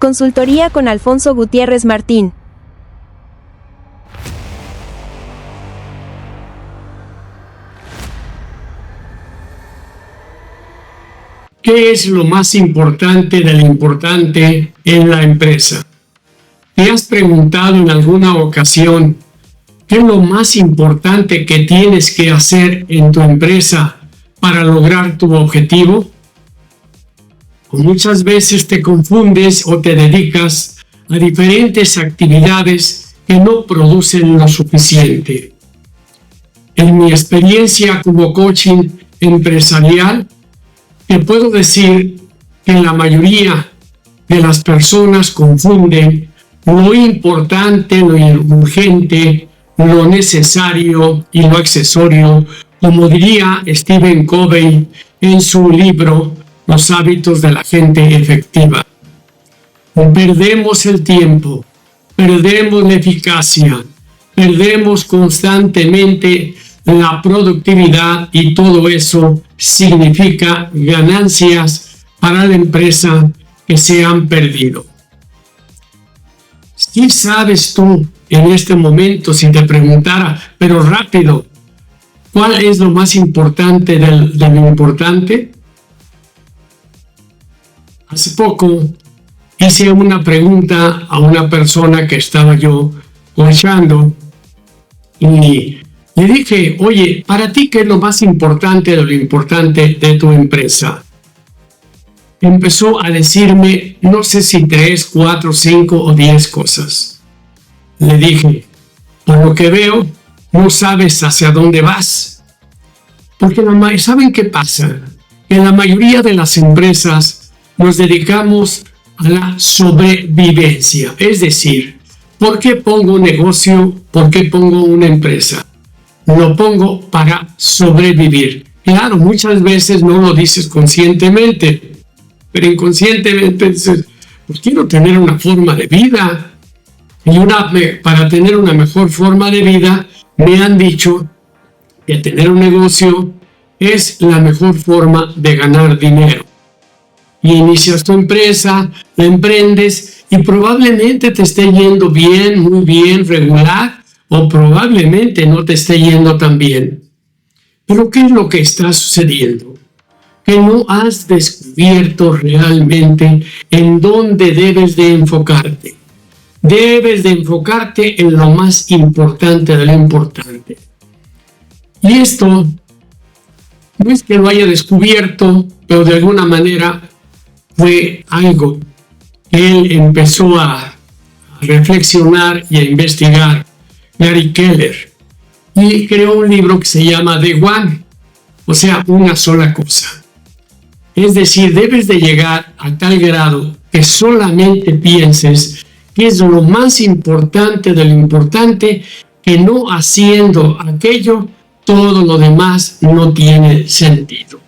Consultoría con Alfonso Gutiérrez Martín. ¿Qué es lo más importante de lo importante en la empresa? ¿Te has preguntado en alguna ocasión qué es lo más importante que tienes que hacer en tu empresa para lograr tu objetivo? O muchas veces te confundes o te dedicas a diferentes actividades que no producen lo suficiente. En mi experiencia como coaching empresarial, te puedo decir que la mayoría de las personas confunden lo importante, lo urgente, lo necesario y lo accesorio, como diría Stephen Covey en su libro Los hábitos de la gente efectiva. Perdemos el tiempo, perdemos la eficacia, perdemos constantemente la productividad y todo eso significa ganancias para la empresa que se han perdido. ¿Sí sabes tú en este momento, si te preguntara, pero rápido, cuál es lo más importante de lo importante? Hace poco hice una pregunta a una persona que estaba yo coachando y le dije, oye, para ti, ¿qué es lo más importante de lo importante de tu empresa? Empezó a decirme, no sé si 3, 4, 5 o 10 cosas. Le dije, por lo que veo, no sabes hacia dónde vas. Porque ¿saben qué pasa? Que en la mayoría de las empresas nos dedicamos a la sobrevivencia. Es decir, ¿por qué pongo un negocio? ¿Por qué pongo una empresa? Lo pongo para sobrevivir. Claro, muchas veces no lo dices conscientemente, pero inconscientemente dices, pues quiero tener una forma de vida. Y para tener una mejor forma de vida, me han dicho que tener un negocio es la mejor forma de ganar dinero. Y inicias tu empresa, la emprendes y probablemente te esté yendo bien, muy bien, regular, o probablemente no te esté yendo tan bien. Pero ¿qué es lo que está sucediendo? Que no has descubierto realmente en dónde debes de enfocarte. Debes de enfocarte en lo más importante de lo importante. Y esto no es que lo haya descubierto, pero de alguna manera fue algo que él empezó a reflexionar y a investigar. Gary Keller, y creó un libro que se llama The One, o sea, una sola cosa. Es decir, debes de llegar a tal grado que solamente pienses que es lo más importante de lo importante, que no haciendo aquello, todo lo demás no tiene sentido.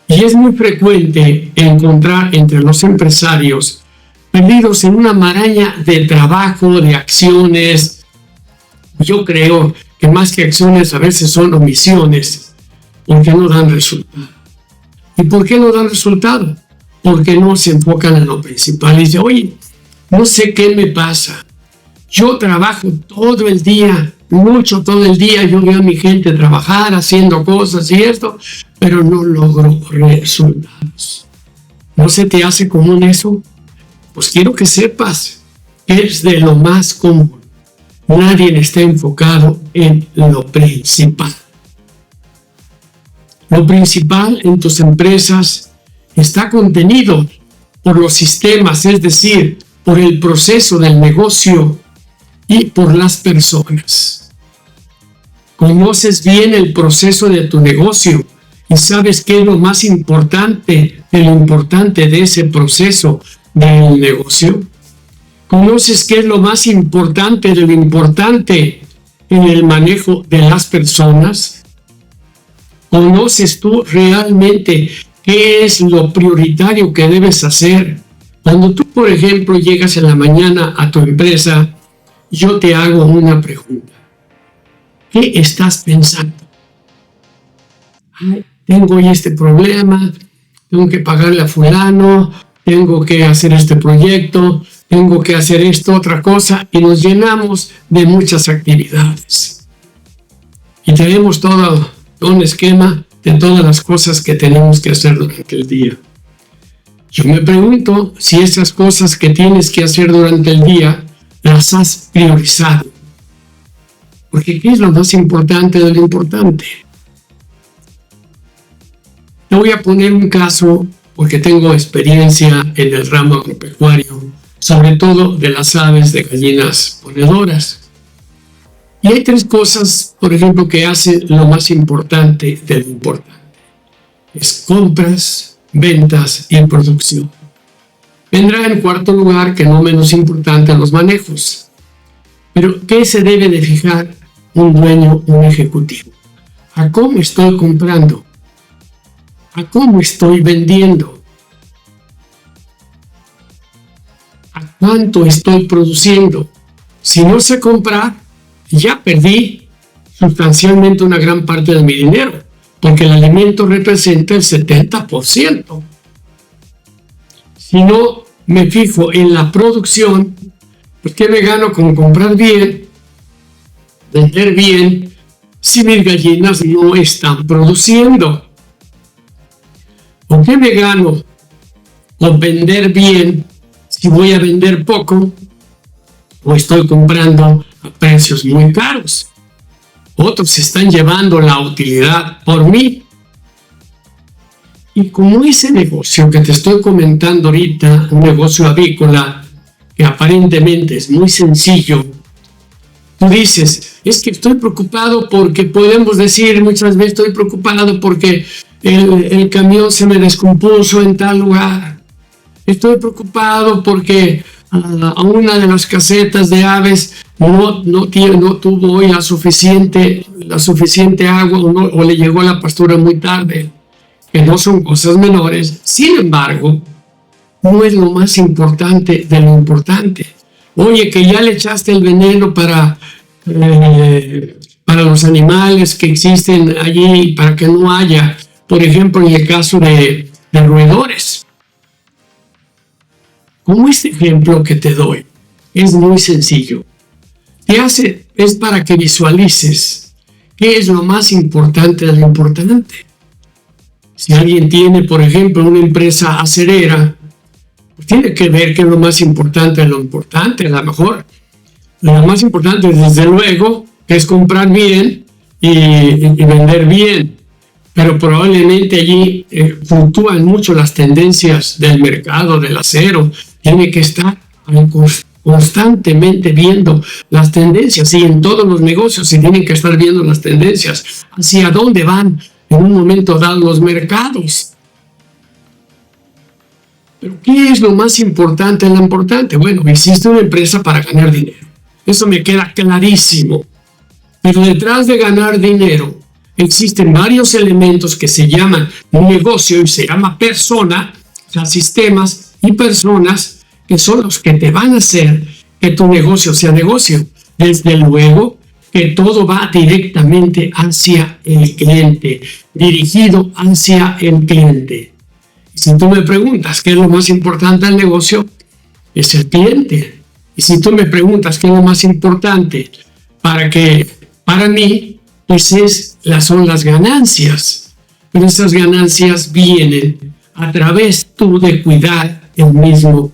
Y es muy frecuente encontrar entre los empresarios perdidos en una maraña de trabajo, de acciones. Yo creo que más que acciones a veces son omisiones, porque no dan resultado. ¿Y por qué no dan resultado? Porque no se enfocan en lo principal. Y dicen, oye, no sé qué me pasa. Yo trabajo todo el día, mucho todo el día. Yo veo a mi gente trabajar, haciendo cosas y esto, pero no logro resultados. ¿No se te hace común eso? Pues quiero que sepas que es de lo más común. Nadie está enfocado en lo principal. Lo principal en tus empresas está contenido por los sistemas, es decir, por el proceso del negocio y por las personas. Conoces bien el proceso de tu negocio y sabes qué es lo más importante de lo importante de ese proceso del negocio. ¿Conoces qué es lo más importante de lo importante en el manejo de las personas? ¿Conoces tú realmente qué es lo prioritario que debes hacer? Cuando tú, por ejemplo, llegas en la mañana a tu empresa, yo te hago una pregunta. ¿Qué estás pensando? Ay, tengo hoy este problema, tengo que pagarle a fulano, tengo que hacer este proyecto, tengo que hacer esto, otra cosa, y nos llenamos de muchas actividades. Y tenemos todo un esquema de todas las cosas que tenemos que hacer durante el día. Yo me pregunto si esas cosas que tienes que hacer durante el día las has priorizado. Porque ¿qué es lo más importante de lo importante? Te voy a poner un caso porque tengo experiencia en el ramo agropecuario, sobre todo de las aves de gallinas ponedoras. Y hay 3 cosas, por ejemplo, que hacen lo más importante de lo importante. Es compras, ventas y producción. Vendrá en cuarto lugar, que no menos importante, los manejos. Pero, ¿qué se debe de fijar un dueño, un ejecutivo? ¿A cómo estoy comprando? ¿A cómo estoy vendiendo? ¿A cuánto estoy produciendo? Si no sé comprar, ya perdí sustancialmente una gran parte de mi dinero, porque el alimento representa el 70%. Si no me fijo en la producción, pues ¿qué me gano con comprar bien, vender bien, si mis gallinas no están produciendo? ¿O qué me gano con vender bien si voy a vender poco o estoy comprando a precios muy caros? Otros se están llevando la utilidad por mí. Y como ese negocio que te estoy comentando ahorita, un negocio avícola que aparentemente es muy sencillo, tú dices, es que estoy preocupado porque podemos decir muchas veces, estoy preocupado porque el camión se me descompuso en tal lugar. Estoy preocupado porque a una de las casetas de aves no tuvo hoy la suficiente agua o le llegó la pastura muy tarde, que no son cosas menores. Sin embargo, no es lo más importante de lo importante. Oye, que ya le echaste el veneno para los animales que existen allí, para que no haya, por ejemplo, en el caso de roedores. Como este ejemplo que te doy, es muy sencillo. Es para que visualices qué es lo más importante de lo importante. Si alguien tiene, por ejemplo, una empresa acerera, pues tiene que ver qué es lo más importante de lo importante. A lo mejor lo más importante, desde luego, es comprar bien y vender bien. Pero probablemente allí fluctúan mucho las tendencias del mercado del acero. Tiene que estar constantemente viendo las tendencias, y en todos los negocios se tienen que estar viendo las tendencias, hacia dónde van en un momento dado los mercados. Pero ¿qué es lo más importante de lo importante? Bueno, hiciste una empresa para ganar dinero. Eso me queda clarísimo. Pero detrás de ganar dinero existen varios elementos que se llaman negocio y se llama persona, o sea, sistemas y personas que son los que te van a hacer que tu negocio sea negocio. Desde luego que todo va directamente hacia el cliente, dirigido hacia el cliente. Y si tú me preguntas qué es lo más importante del negocio, es el cliente. Y si tú me preguntas qué es lo más importante para mí, pues son las ganancias. Pero esas ganancias vienen a través tú de cuidar el mismo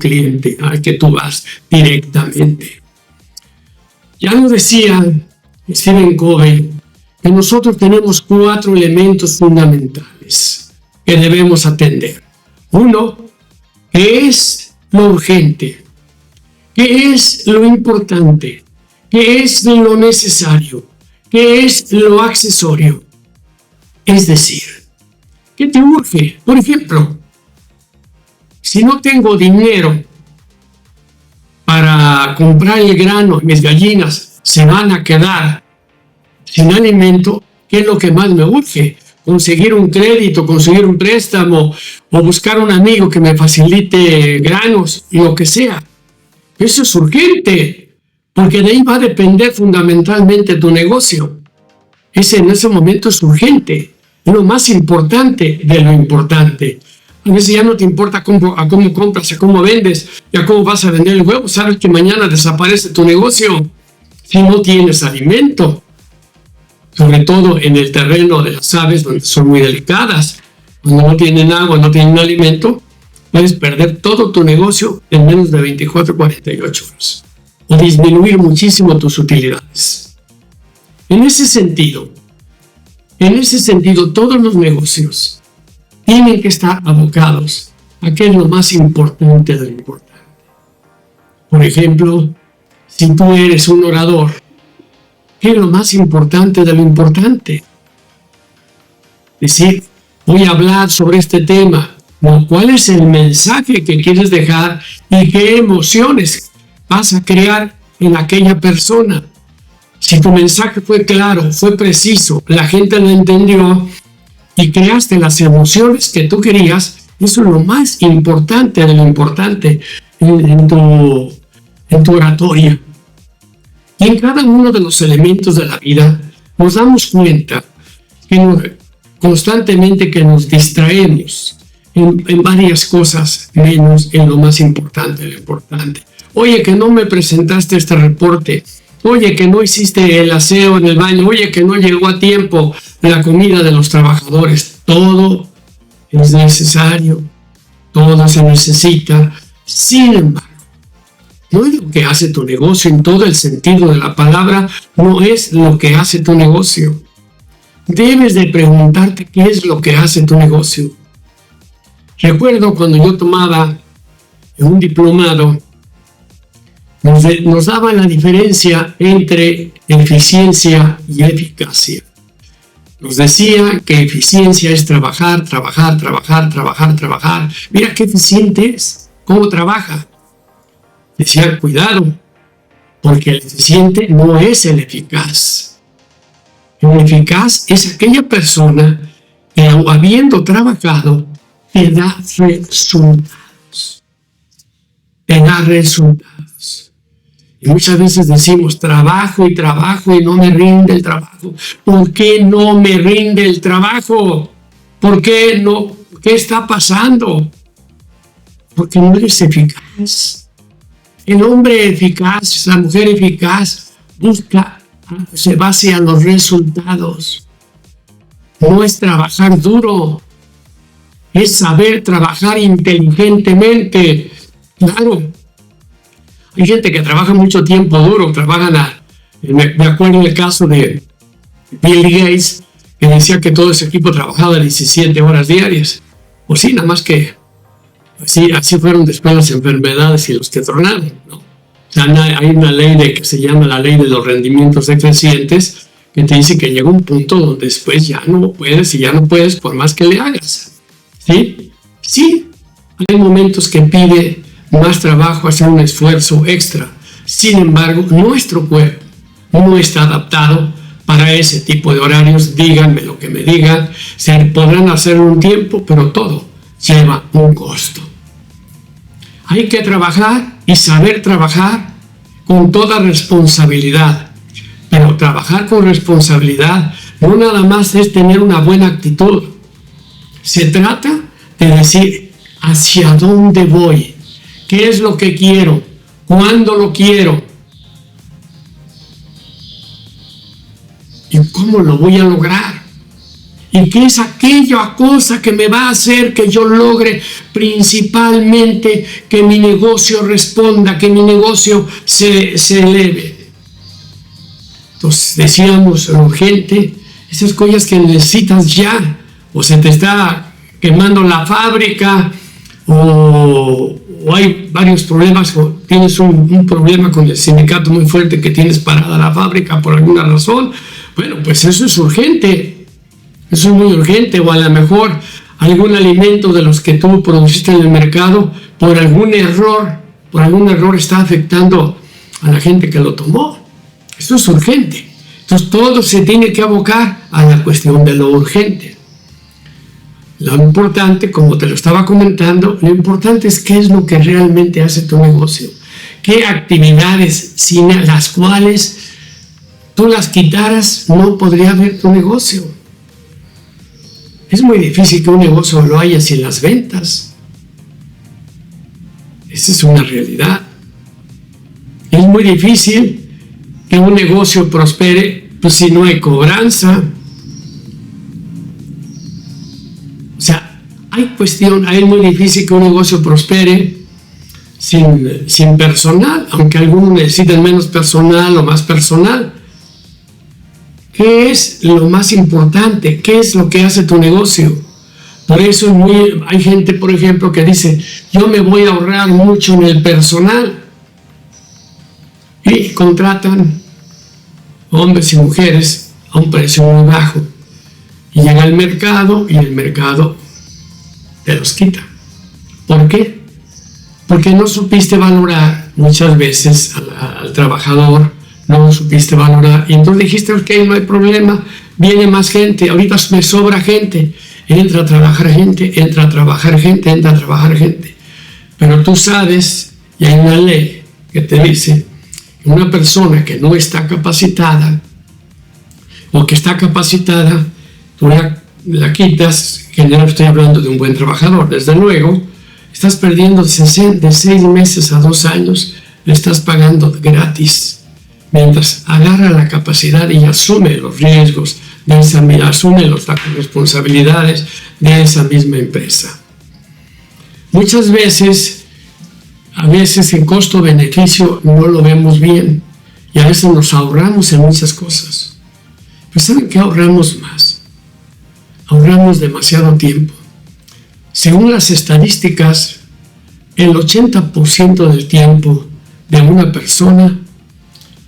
cliente al que tú vas directamente. Ya lo decía Stephen Covey, que nosotros tenemos 4 elementos fundamentales que debemos atender. Uno, ¿qué es lo urgente? ¿Qué es lo importante? ¿Qué es lo necesario? ¿Qué es lo accesorio? Es decir, ¿qué te urge? Por ejemplo, si no tengo dinero para comprar el grano, mis gallinas se van a quedar sin alimento, ¿qué es lo que más me urge? Conseguir un crédito, conseguir un préstamo o buscar un amigo que me facilite granos, lo que sea. Eso es urgente, porque de ahí va a depender fundamentalmente tu negocio. En ese momento es urgente, es lo más importante de lo importante. A veces ya no te importa a cómo compras, a cómo vendes y a cómo vas a vender el huevo. Sabes que mañana desaparece tu negocio si no tienes alimento. Sobre todo en el terreno de las aves, donde son muy delicadas. Cuando no tienen agua, no tienen alimento, puedes perder todo tu negocio en menos de 24 o 48 horas. O disminuir muchísimo tus utilidades. En ese sentido, todos los negocios tienen que estar abocados a qué es lo más importante de lo importante. Por ejemplo, si tú eres un orador, ¿qué es lo más importante de lo importante? Decir, voy a hablar sobre este tema. No, ¿cuál es el mensaje que quieres dejar y qué emociones vas a crear en aquella persona? Si tu mensaje fue claro, fue preciso, la gente lo entendió y creaste las emociones que tú querías, eso es lo más importante de lo importante en tu oratoria. Y en cada uno de los elementos de la vida nos damos cuenta que constantemente que nos distraemos en varias cosas, menos en lo más importante de lo importante. Oye, que no me presentaste este reporte. Oye, que no hiciste el aseo en el baño. Oye, que no llegó a tiempo la comida de los trabajadores. Todo es necesario. Todo se necesita. Sin embargo, no es lo que hace tu negocio en todo el sentido de la palabra. No es lo que hace tu negocio. Debes de preguntarte qué es lo que hace tu negocio. Recuerdo cuando yo tomaba un diplomado, nos daban la diferencia entre eficiencia y eficacia. Nos decía que eficiencia es trabajar. Mira qué eficiente es, cómo trabaja. Decía, cuidado, porque el eficiente no es el eficaz. El eficaz es aquella persona que, habiendo trabajado, te da resultados. Y muchas veces decimos, trabajo y no me rinde el trabajo. ¿Por qué no me rinde el trabajo? ¿Por qué no? ¿Qué está pasando? Porque no eres eficaz. El hombre eficaz, la mujer eficaz, se basa en los resultados. No es trabajar duro, es saber trabajar inteligentemente. Claro, hay gente que trabaja mucho tiempo duro, me acuerdo del caso de Bill Gates, que decía que todo ese equipo trabajaba 17 horas diarias. Pues sí, nada más que así fueron después las enfermedades y los que tronaron, ¿no? O sea, hay una ley que se llama la ley de los rendimientos decrecientes, que te dice que llega un punto donde después ya no puedes y ya no puedes por más que le hagas. ¿Sí? Sí, hay momentos que pide más trabajo, hacer un esfuerzo extra. Sin embargo, nuestro cuerpo no está adaptado para ese tipo de horarios. Díganme lo que me digan. Se podrán hacer en un tiempo, pero todo lleva un costo. Hay que trabajar y saber trabajar con toda responsabilidad. Pero trabajar con responsabilidad no nada más es tener una buena actitud. Se trata de decir hacia dónde voy, qué es lo que quiero, cuándo lo quiero y cómo lo voy a lograr. ¿Y qué es aquella cosa que me va a hacer que yo logre principalmente que mi negocio responda, que mi negocio se eleve? Entonces decíamos, urgente, esas cosas que necesitas ya, o se te está quemando la fábrica, o hay varios problemas, o tienes un problema con el sindicato muy fuerte que tienes parada la fábrica por alguna razón. Bueno, pues eso es urgente. Eso es muy urgente, o a lo mejor algún alimento de los que tú produciste en el mercado, por algún error está afectando a la gente que lo tomó. Eso es urgente. Entonces todo se tiene que abocar a la cuestión de lo urgente. Lo importante, como te lo estaba comentando, lo importante es qué es lo que realmente hace tu negocio. Qué actividades sin las cuales tú las quitaras no podría haber tu negocio. Es muy difícil que un negocio lo haya sin las ventas. Esa es una realidad. Es muy difícil que un negocio prospere pues, si no hay cobranza. O sea, es muy difícil que un negocio prospere sin personal, aunque algunos necesitan menos personal o más personal. ¿Qué es lo más importante? ¿Qué es lo que hace tu negocio? Por eso hay gente, por ejemplo, que dice, yo me voy a ahorrar mucho en el personal. Y contratan hombres y mujeres a un precio muy bajo. Y llega al mercado y el mercado te los quita. ¿Por qué? Porque no supiste valorar muchas veces al trabajador, no lo supiste valorar. Y entonces dijiste, ok, no hay problema, viene más gente, ahorita me sobra gente. Entra a trabajar gente, entra a trabajar gente, entra a trabajar gente. Pero tú sabes, y hay una ley que te dice, una persona que no está capacitada, o que está capacitada, tú la quitas, que ya no estoy hablando de un buen trabajador, desde luego, estás perdiendo de 6 meses a 2 años, le estás pagando gratis. Mientras agarra la capacidad y asume los riesgos asume las responsabilidades de esa misma empresa. Muchas veces, el costo-beneficio no lo vemos bien y a veces nos ahorramos en muchas cosas. Pero ¿saben qué ahorramos más? Ahorramos demasiado tiempo. Según las estadísticas, el 80% del tiempo de una persona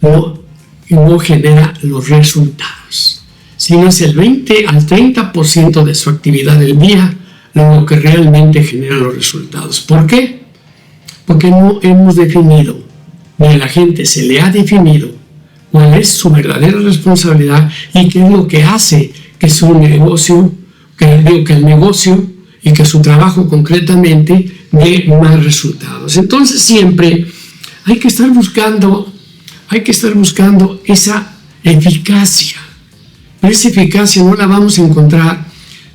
no genera los resultados, sino es el 20 al 30% de su actividad del día lo que realmente genera los resultados. ¿Por qué? Porque no hemos definido, ni a la gente se le ha definido cuál es su verdadera responsabilidad y qué es lo que hace que su negocio, que el negocio y que su trabajo concretamente dé más resultados. Entonces siempre hay que estar buscando esa eficacia. Pero esa eficacia no la vamos a encontrar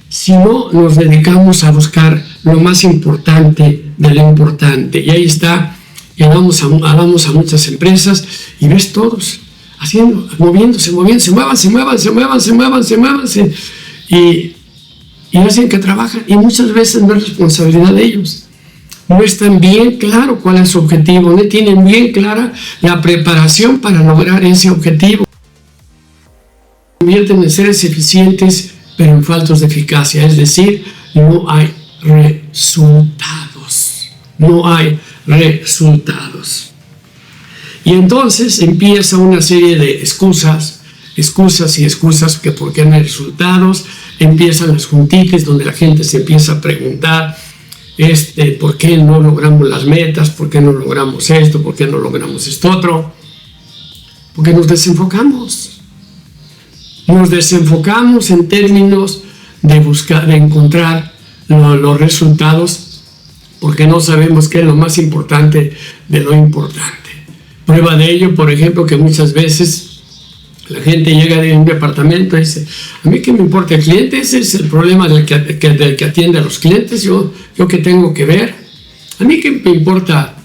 si no nos dedicamos a buscar lo más importante de lo importante. Y ahí está, y vamos a muchas empresas y ves todos moviéndose, muévanse, y hacen que trabajan, y muchas veces no es responsabilidad de ellos. No están bien claro cuál es su objetivo, no tienen bien clara la preparación para lograr ese objetivo. Convierten en seres eficientes, pero en faltos de eficacia, es decir, no hay resultados. Y entonces empieza una serie de excusas que por qué no hay resultados. Empiezan las juntitas donde la gente se empieza a preguntar por qué no logramos las metas, por qué no logramos esto, por qué no logramos esto otro. Porque nos desenfocamos en términos de encontrar los resultados, porque no sabemos qué es lo más importante de lo importante. Prueba de ello, por ejemplo, que muchas veces la gente llega de un departamento y dice, a mí qué me importa el cliente, ese es el problema del que atiende a los clientes, yo qué tengo que ver, a mí qué me importa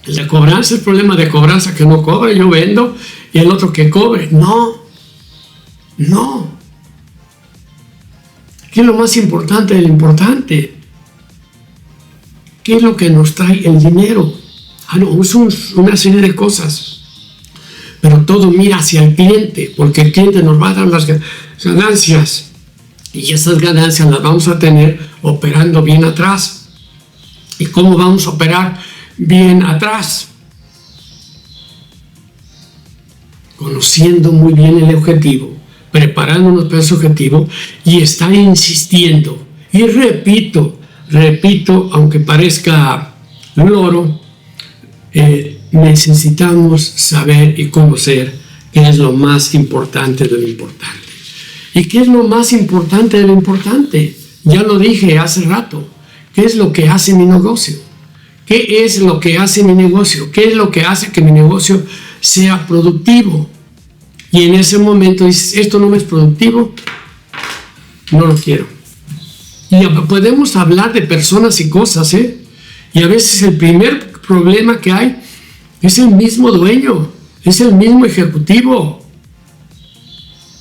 la cobranza, el problema de cobranza que no cobra, yo vendo y el otro que cobre. No. ¿Qué es lo más importante de lo importante? ¿Qué es lo que nos trae el dinero? Es una serie de cosas. Pero todo mira hacia el cliente, porque el cliente nos va a dar las ganancias. Y esas ganancias las vamos a tener operando bien atrás. ¿Y cómo vamos a operar bien atrás? Conociendo muy bien el objetivo, preparándonos para ese objetivo y estar insistiendo. Y repito, aunque parezca loro, necesitamos saber y conocer qué es lo más importante de lo importante. ¿Y qué es lo más importante de lo importante? Ya lo dije hace rato. ¿Qué es lo que hace mi negocio? ¿Qué es lo que hace mi negocio? ¿Qué es lo que hace que mi negocio sea productivo? Y en ese momento dices, esto no me es productivo, no lo quiero. Y podemos hablar de personas y cosas, y a veces el primer problema que hay es el mismo dueño, es el mismo ejecutivo,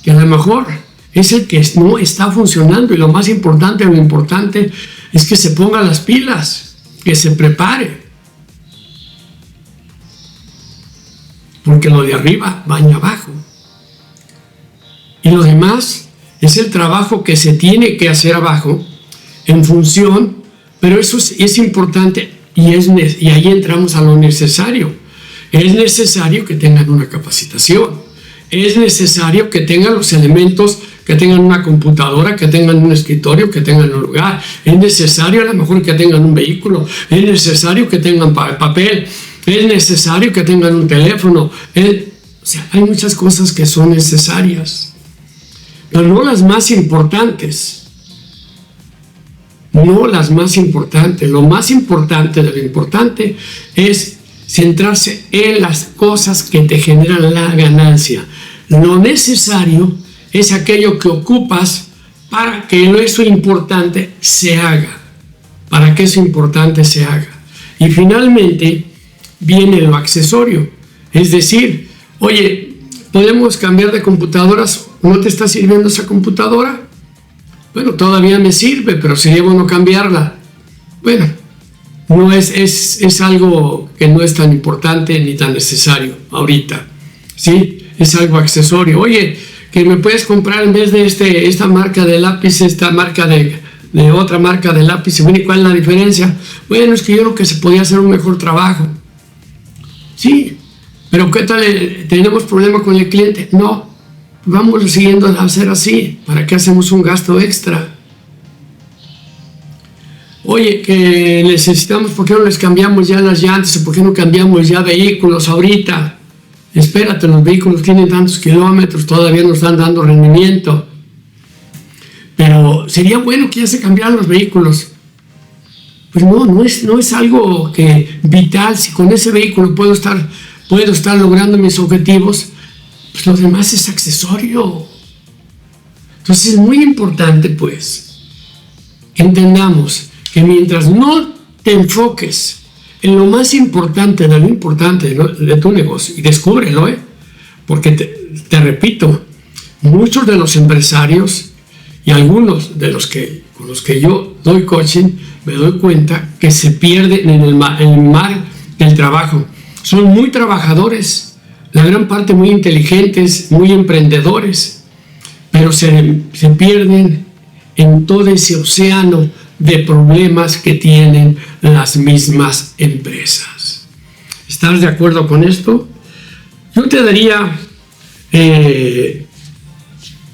que a lo mejor es el que no está funcionando, y lo importante es que se ponga las pilas, que se prepare, porque lo de arriba baña abajo, y lo demás es el trabajo que se tiene que hacer abajo en función, pero eso es importante, y ahí entramos a lo necesario. Es necesario que tengan una capacitación, es necesario que tengan los elementos, que tengan una computadora, que tengan un escritorio, que tengan un lugar, es necesario a lo mejor que tengan un vehículo, es necesario que tengan papel, es necesario que tengan un teléfono, o sea, hay muchas cosas que son necesarias, pero no las más importantes. No las más importantes. Lo más importante de lo importante es centrarse en las cosas que te generan la ganancia. Lo necesario es aquello que ocupas para que eso importante se haga. Para que eso importante se haga. Y finalmente viene lo accesorio. Es decir, oye, ¿podemos cambiar de computadoras? ¿No te está sirviendo esa computadora? Bueno, todavía me sirve, pero sería bueno cambiarla. Bueno, no es algo que no es tan importante ni tan necesario ahorita, ¿sí? Es algo accesorio. Oye, que me puedes comprar en vez de esta marca de lápiz, esta marca de otra marca de lápiz. Bueno, ¿y cuál es la diferencia? Bueno, es que yo creo que se podía hacer un mejor trabajo. Sí, pero ¿qué tal? ¿Tenemos problema con el cliente? No. Vamos siguiendo a hacer así. ¿Para qué hacemos un gasto extra? Oye, que necesitamos, ¿por qué no les cambiamos ya las llantas? ¿Por qué no cambiamos ya vehículos ahorita? Espérate, los vehículos tienen tantos kilómetros, todavía nos están dando rendimiento. Pero sería bueno que ya se cambiaran los vehículos. Pues no es algo que vital. Si con ese vehículo puedo estar logrando mis objetivos, pues lo demás es accesorio. Entonces es muy importante, pues, que entendamos que mientras no te enfoques en lo más importante de lo importante de tu negocio, y descúbrelo, porque te repito, muchos de los empresarios y algunos de con los que yo doy coaching, me doy cuenta que se pierden en el mar del trabajo. Son muy trabajadores, la gran parte muy inteligentes, muy emprendedores, pero se pierden en todo ese océano de problemas que tienen las mismas empresas. ¿Estás de acuerdo con esto? Yo te daría,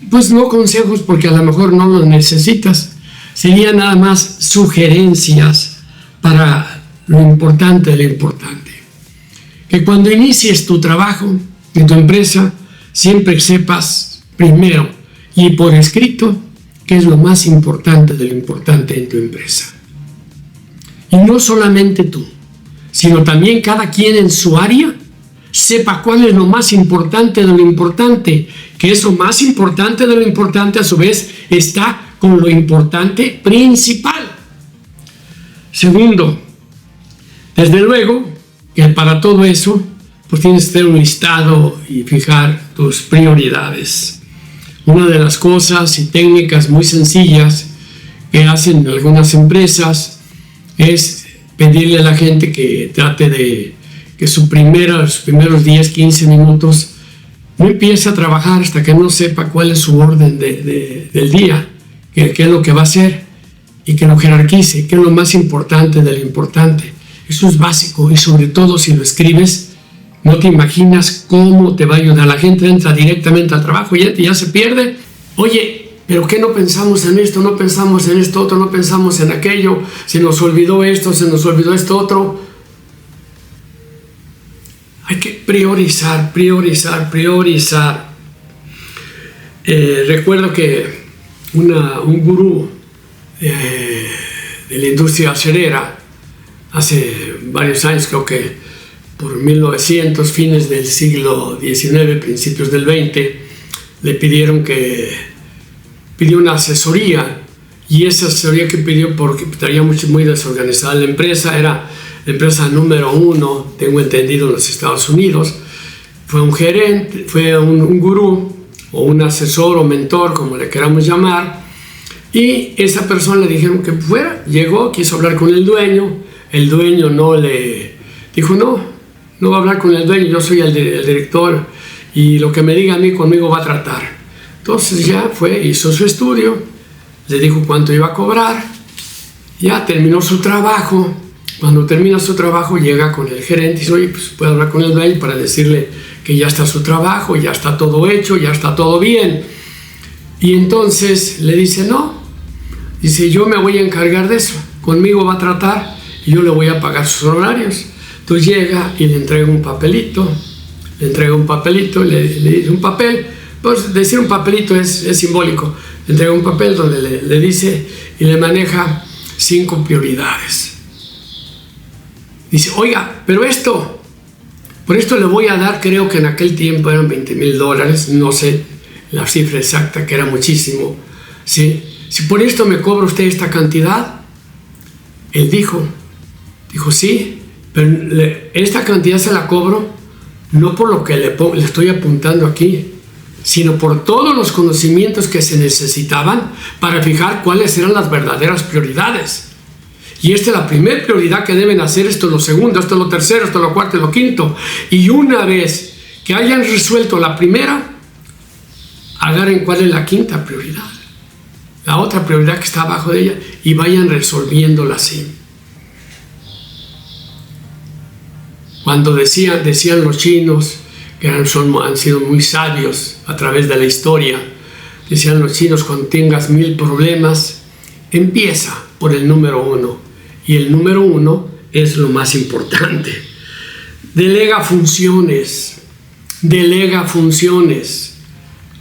pues no consejos, porque a lo mejor no los necesitas, serían nada más sugerencias para lo importante de lo importante. Que cuando inicies tu trabajo en tu empresa, siempre sepas primero y por escrito qué es lo más importante de lo importante en tu empresa. Y no solamente tú, sino también cada quien en su área sepa cuál es lo más importante de lo importante, que eso más importante de lo importante a su vez está con lo importante principal. Segundo, desde luego, que para todo eso, pues tienes que tener un listado y fijar tus prioridades. Una de las cosas y técnicas muy sencillas que hacen algunas empresas es pedirle a la gente que trate de que sus primeros 10, 15 minutos no empiece a trabajar hasta que no sepa cuál es su orden del día, qué es lo que va a hacer, y que lo jerarquice, qué es lo más importante de lo importante. Eso es básico, y sobre todo si lo escribes, no te imaginas cómo te va a ayudar. La gente entra directamente al trabajo y ya se pierde. Oye, ¿pero qué no pensamos en esto? No pensamos en esto otro, no pensamos en aquello. Se nos olvidó esto, se nos olvidó esto otro. Hay que priorizar. Recuerdo que un gurú de la industria acerera, hace varios años, creo que por 1900, fines del siglo XIX, principios del XX, le pidió una asesoría y esa asesoría que pidió porque estaría muy desorganizada la empresa. Era la empresa número 1, tengo entendido, en los Estados Unidos. Fue un gerente, fue un gurú o un asesor o mentor, como le queramos llamar, y esa persona le dijeron que fuera. Llegó, quiso hablar con el dueño no le dijo, no va a hablar con el dueño, yo soy el director y lo que me diga a mí, conmigo va a tratar. Entonces ya fue, hizo su estudio, le dijo cuánto iba a cobrar, ya terminó su trabajo. Cuando termina su trabajo llega con el gerente y dice, oye, pues puedo hablar con el dueño para decirle que ya está su trabajo, ya está todo hecho, ya está todo bien. Y entonces le dice, no, dice, yo me voy a encargar de eso, conmigo va a tratar y yo le voy a pagar sus honorarios. Entonces llega y le entrega un papelito, le dice un papel, pues decir un papelito es simbólico, le entrega un papel donde le dice y le maneja 5 prioridades. Dice, oiga, pero por esto le voy a dar, creo que en aquel tiempo eran $20,000, no sé la cifra exacta, que era muchísimo, ¿sí? Si por esto me cobra usted esta cantidad, él dijo, sí, pero esta cantidad se la cobro no por lo que le estoy apuntando aquí, sino por todos los conocimientos que se necesitaban para fijar cuáles eran las verdaderas prioridades. Y esta es la primera prioridad que deben hacer, esto es lo segundo, esto es lo tercero, esto es lo cuarto y lo quinto. Y una vez que hayan resuelto la primera, agarren cuál es la quinta prioridad, la otra prioridad que está abajo de ella, y vayan resolviéndola así. Cuando decían los chinos, que han sido muy sabios a través de la historia, decían los chinos, cuando tengas 1000 problemas, empieza por el número 1. Y el número 1 es lo más importante. Delega funciones.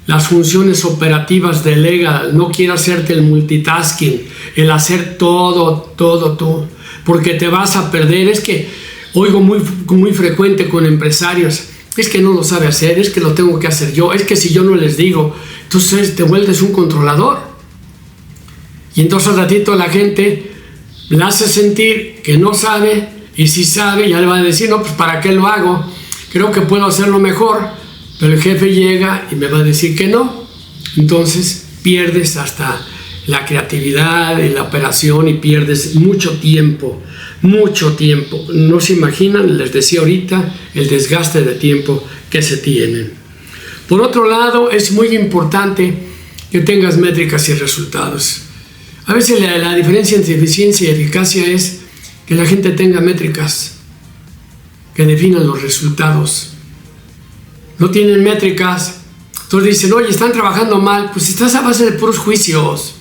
Las funciones operativas delega. No quiero hacerte el multitasking, el hacer todo tú, porque te vas a perder. Es que oigo muy frecuente con empresarios, es que no lo sabe hacer, es que lo tengo que hacer yo, es que si yo no les digo, entonces te vuelves un controlador. Y entonces al ratito la gente la hace sentir que no sabe, y si sabe ya le va a decir, no, pues ¿para qué lo hago? Creo que puedo hacerlo mejor, pero el jefe llega y me va a decir que no. Entonces pierdes hasta la creatividad y la operación y pierdes mucho tiempo. No se imaginan, les decía ahorita, el desgaste de tiempo que se tienen. Por otro lado, es muy importante que tengas métricas y resultados. A veces la diferencia entre eficiencia y eficacia es que la gente tenga métricas que definan los resultados. No tienen métricas, entonces dicen, oye, están trabajando mal, pues estás a base de puros juicios.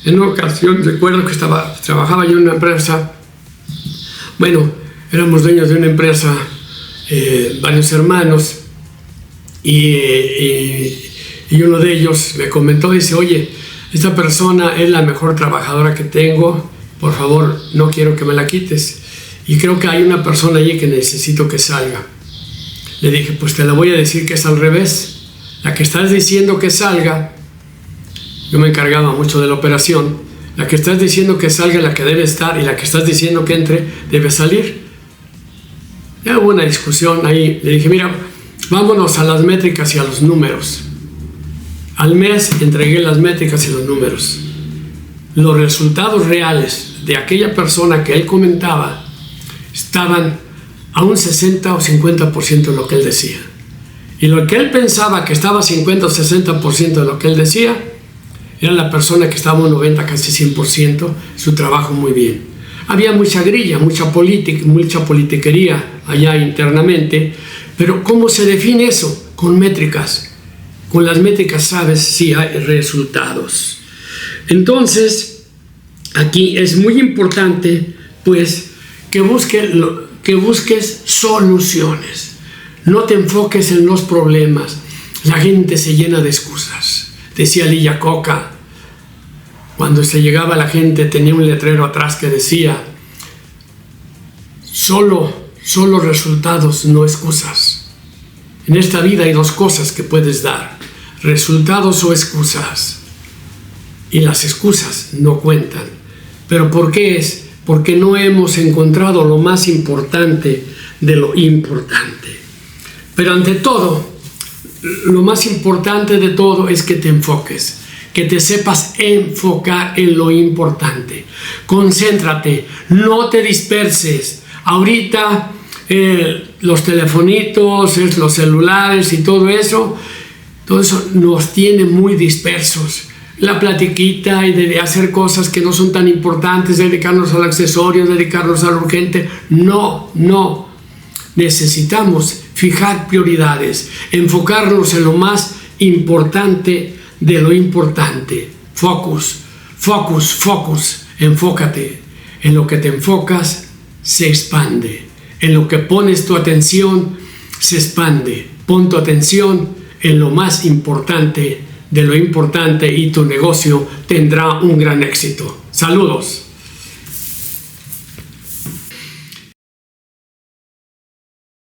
En una ocasión recuerdo que trabajaba yo en una empresa, éramos dueños de una empresa, varios hermanos, y uno de ellos me comentó, dice, oye, esta persona es la mejor trabajadora que tengo, por favor, no quiero que me la quites, y creo que hay una persona allí que necesito que salga. Le dije, pues te la voy a decir que es al revés, la que estás diciendo que salga, yo me encargaba mucho de la operación, la que estás diciendo que salga, la que debe estar, y la que estás diciendo que entre, debe salir. Ya hubo una discusión ahí, le dije, mira, vámonos a las métricas y a los números. Al mes entregué las métricas y los números. Los resultados reales de aquella persona que él comentaba estaban a un 60 o 50% de lo que él decía. Y lo que él pensaba que estaba 50 o 60% de lo que él decía, era la persona que estaba un 90, casi 100%, su trabajo muy bien. Había mucha grilla, mucha politiquería allá internamente, pero ¿cómo se define eso? Con métricas. Con las métricas sabes si hay resultados. Entonces, aquí es muy importante, pues, que busques soluciones. No te enfoques en los problemas. La gente se llena de excusas. Decía Lee Iacocca, cuando se llegaba la gente tenía un letrero atrás que decía, solo resultados, no excusas. En esta vida hay 2 cosas que puedes dar, resultados o excusas. y las excusas no cuentan. ¿Pero por qué es? Porque no hemos encontrado lo más importante de lo importante. Pero ante todo, lo más importante de todo es que te enfoques, que te sepas enfocar en lo importante. Concéntrate, no te disperses. Ahorita los telefonitos, los celulares y todo eso nos tiene muy dispersos. La platiquita y de hacer cosas que no son tan importantes, dedicarnos al accesorio, dedicarnos a lo urgente. No. Necesitamos fijar prioridades, enfocarnos en lo más importante de lo importante. Focus. Enfócate. En lo que te enfocas, se expande. En lo que pones tu atención, se expande. Pon tu atención en lo más importante de lo importante y tu negocio tendrá un gran éxito. Saludos.